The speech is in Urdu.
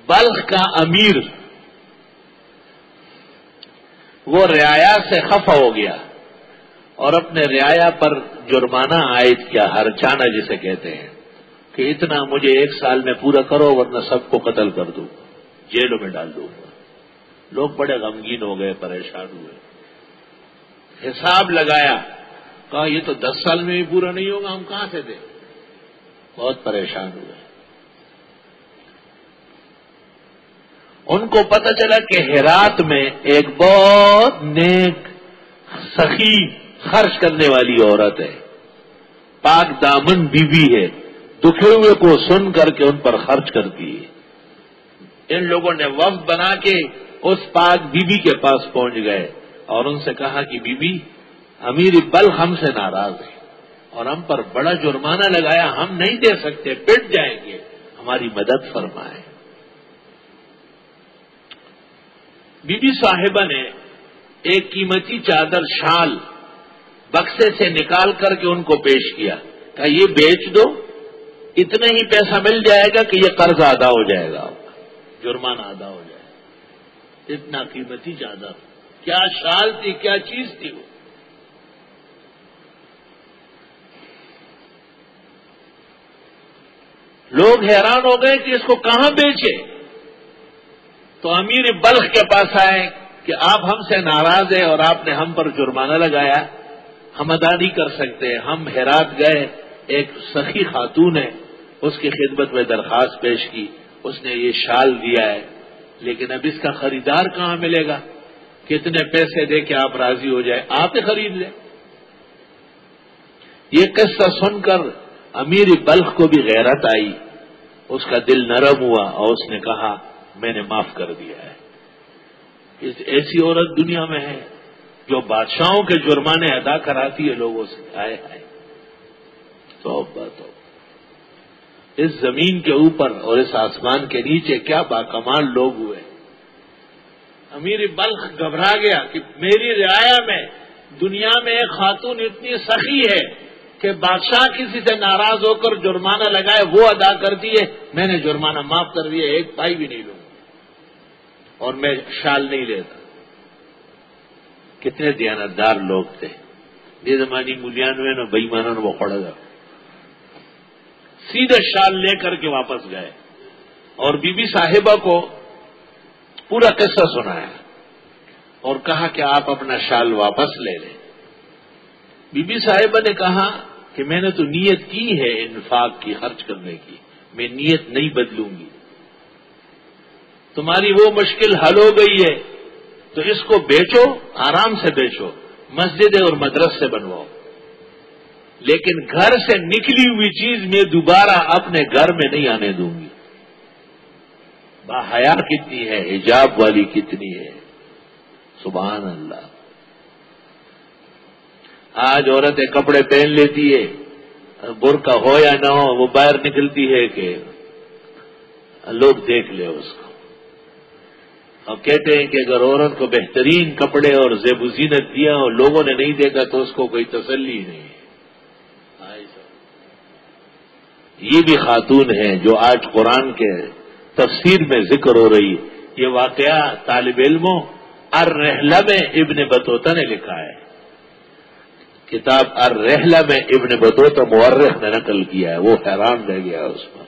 بلخ کا امیر وہ رعایا سے خفا ہو گیا اور اپنے رعایا پر جرمانہ عائد کیا، ہرچانہ جسے کہتے ہیں، کہ اتنا مجھے 1 سال میں پورا کرو ورنہ سب کو قتل کر دوں، جیلوں میں ڈال دوں گا۔ لوگ بڑے غمگین ہو گئے، پریشان ہوئے، حساب لگایا، کہا یہ تو 10 سال میں بھی پورا نہیں ہوگا، ہم کہاں سے دیں؟ بہت پریشان ہوئے۔ ان کو پتہ چلا کہ ہرات میں ایک بہت نیک سخی خرچ کرنے والی عورت ہے، پاک دامن بیوی ہے، دکھے ہوئے کو سن کر کے ان پر خرچ کرتی ہے۔ ان لوگوں نے وفد بنا کے اس پاک بیوی کے پاس پہنچ گئے اور ان سے کہا کہ بیوی، امیر بلخ ہم سے ناراض ہے اور ہم پر بڑا جرمانہ لگایا، ہم نہیں دے سکتے، پٹ جائیں گے، ہماری مدد فرمائیں۔ بی بی صاحبہ نے ایک قیمتی چادر شال بکسے سے نکال کر کے ان کو پیش کیا، کہا یہ بیچ دو، اتنا ہی پیسہ مل جائے گا کہ یہ قرض ادا ہو جائے گا، جرمانہ ادا ہو جائے گا۔ اتنا قیمتی چادر، کیا شال تھی، کیا چیز تھی وہ۔ لوگ حیران ہو گئے کہ اس کو کہاں بیچے، تو امیر بلخ کے پاس آئے کہ آپ ہم سے ناراض ہیں اور آپ نے ہم پر جرمانہ لگایا، ہم ادا نہیں کر سکتے۔ ہم ہرات گئے، ایک سخی خاتون ہے، اس کی خدمت میں درخواست پیش کی، اس نے یہ شال دیا ہے، لیکن اب اس کا خریدار کہاں ملے گا؟ کتنے پیسے دے کے آپ راضی ہو جائے، آپ ہی خرید لیں۔ یہ قصہ سن کر امیر بلخ کو بھی غیرت آئی، اس کا دل نرم ہوا اور اس نے کہا میں نے معاف کر دیا ہے۔ ایسی عورت دنیا میں ہے جو بادشاہوں کے جرمانے ادا کراتی ہے لوگوں سے، آئے آئے توبہ توبہ۔ اس زمین کے اوپر اور اس آسمان کے نیچے کیا باکمال لوگ ہوئے۔ امیر بلخ گھبرا گیا کہ میری رعایا میں دنیا میں ایک خاتون اتنی سخی ہے کہ بادشاہ کسی سے ناراض ہو کر جرمانہ لگائے وہ ادا کرتی ہے، میں نے جرمانہ معاف کر دیا، 1 پائی بھی نہیں لوں اور میں شال نہیں لیتا۔ کتنے دیانتدار لوگ تھے، یہ زمانی ملیانوے نو بےمانوں نے وہ پڑ گا، سیدھے شال لے کر کے واپس گئے اور بی بی صاحبہ کو پورا قصہ سنایا اور کہا کہ آپ اپنا شال واپس لے لیں۔ بی بی صاحبہ نے کہا کہ میں نے تو نیت کی ہے انفاق کی، خرچ کرنے کی، میں نیت نہیں بدلوں گی۔ تمہاری وہ مشکل حل ہو گئی ہے تو اس کو بیچو، آرام سے بیچو، مسجد اور مدرسے بنواؤ، لیکن گھر سے نکلی ہوئی چیز میں دوبارہ اپنے گھر میں نہیں آنے دوں گی۔ باحیا کتنی ہے، حجاب والی کتنی ہے، سبحان اللہ۔ آج عورتیں کپڑے پہن لیتی ہے، برقع ہو یا نہ ہو، وہ باہر نکلتی ہے کہ لوگ دیکھ لے اس کو، اور کہتے ہیں کہ اگر عورت کو بہترین کپڑے اور زیب و زینت دیا اور لوگوں نے نہیں دیکھا تو اس کو کوئی تسلی نہیں ہے۔ یہ بھی خاتون ہے جو آج قرآن کے تفسیر میں ذکر ہو رہی ہے۔ یہ واقعہ طالب علموں الرحلہ میں ابن بطوطہ نے لکھا ہے، کتاب الرحلہ میں ابن بطوطہ مورخ نے نقل کیا ہے، وہ حیران رہ گیا اس پر۔